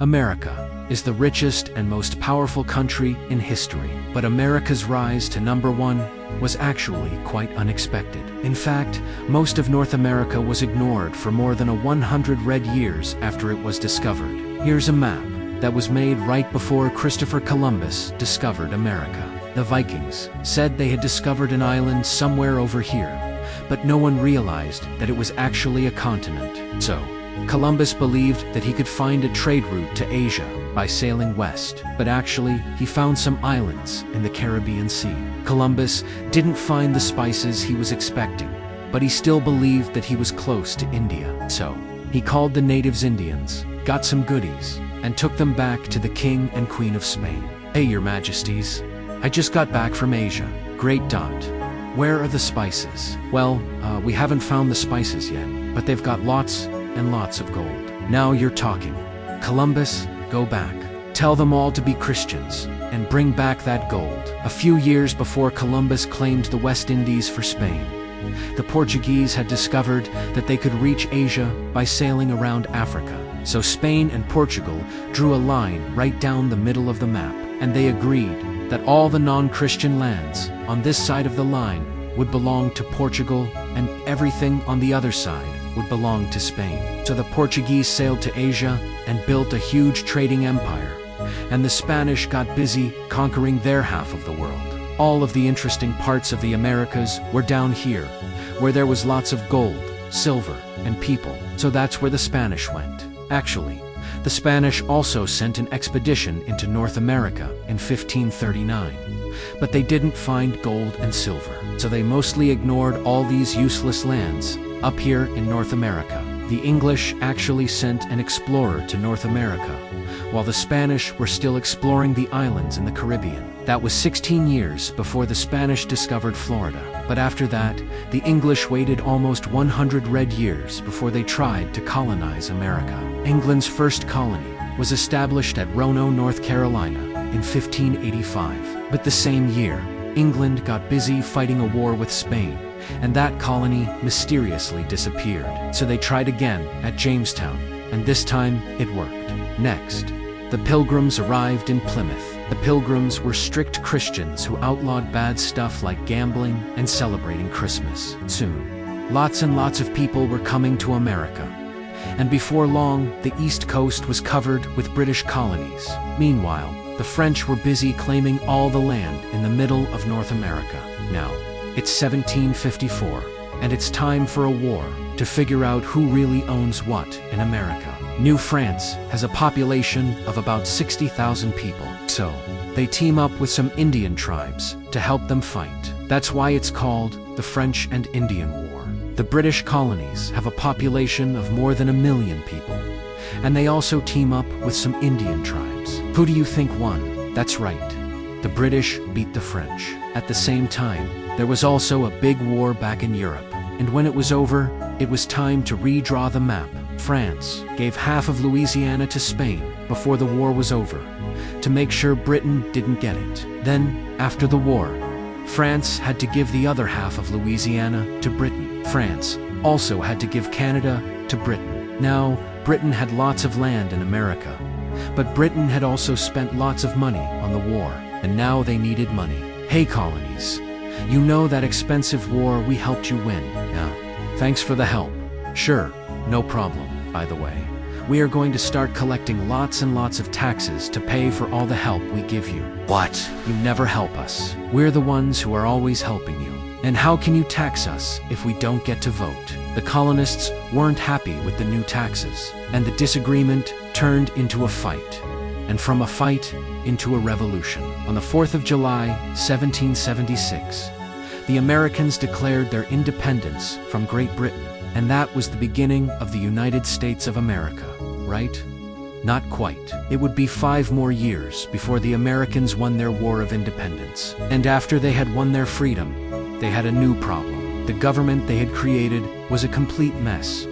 America is the richest and most powerful country in history. But America's rise to #1 was actually quite unexpected. In fact, most of North America was ignored for more than 100 red years after it was discovered. Here's a map that was made right before Christopher Columbus discovered America. The Vikings said they had discovered an island somewhere over here, but no one realized that it was actually a continent. So, Columbus believed that he could find a trade route to Asia by sailing west, but actually, he found some islands in the Caribbean Sea. Columbus didn't find the spices he was expecting, but he still believed that he was close to India. So, he called the natives Indians, got some goodies, and took them back to the King and Queen of Spain. "Hey, your majesties, I just got back from Asia. Great dot. Where are the spices?" "Well, we haven't found the spices yet, but they've got lots and lots of gold." "Now you're talking. Columbus, go back. Tell them all to be Christians, and bring back that gold." A few years before Columbus claimed the West Indies for Spain, the Portuguese had discovered that they could reach Asia by sailing around Africa. So Spain and Portugal drew a line right down the middle of the map, and they agreed that all the non-Christian lands on this side of the line would belong to Portugal, and everything on the other side would belong to Spain. So the Portuguese sailed to Asia and built a huge trading empire, and the Spanish got busy conquering their half of the world. All of the interesting parts of the Americas were down here, where there was lots of gold, silver, and people. So that's where the Spanish went. Actually, the Spanish also sent an expedition into North America in 1539, but they didn't find gold and silver, so they mostly ignored all these useless lands up here in North America. The English actually sent an explorer to North America, while the Spanish were still exploring the islands in the Caribbean. That was 16 years before the Spanish discovered Florida. But after that, the English waited almost 100 red years before they tried to colonize America. England's first colony was established at Roanoke, North Carolina in 1585. But the same year, England got busy fighting a war with Spain, and that colony mysteriously disappeared. So they tried again at Jamestown, and this time it worked. Next, the Pilgrims arrived in Plymouth. The Pilgrims were strict Christians who outlawed bad stuff like gambling and celebrating Christmas. Soon, lots and lots of people were coming to America, and before long, the East Coast was covered with British colonies. Meanwhile, the French were busy claiming all the land in the middle of North America. Now, it's 1754, and it's time for a war to figure out who really owns what in America. New France has a population of about 60,000 people, so they team up with some Indian tribes to help them fight. That's why it's called the French and Indian War. The British colonies have a population of more than 1 million people, and they also team up with some Indian tribes. Who do you think won? That's right. The British beat the French. At the same time, there was also a big war back in Europe, and when it was over, it was time to redraw the map. France gave half of Louisiana to Spain before the war was over, to make sure Britain didn't get it. Then, after the war, France had to give the other half of Louisiana to Britain. France also had to give Canada to Britain. Now, Britain had lots of land in America, but Britain had also spent lots of money on the war, and now they needed money. Hey colonies, you know that expensive war we helped you win. Yeah, thanks for the help. Sure, no problem. By the way, we are going to start collecting lots and lots of taxes to pay for all the help we give you. What? You never help us. We're the ones who are always helping you. And how can you tax us if we don't get to vote? The colonists weren't happy with the new taxes, and the disagreement turned into a fight. And from a fight into a revolution. On the 4th of July, 1776, the Americans declared their independence from Great Britain. And that was the beginning of the United States of America, right? Not quite. It would be 5 more years before the Americans won their War of Independence. And after they had won their freedom, they had a new problem. The government they had created was a complete mess.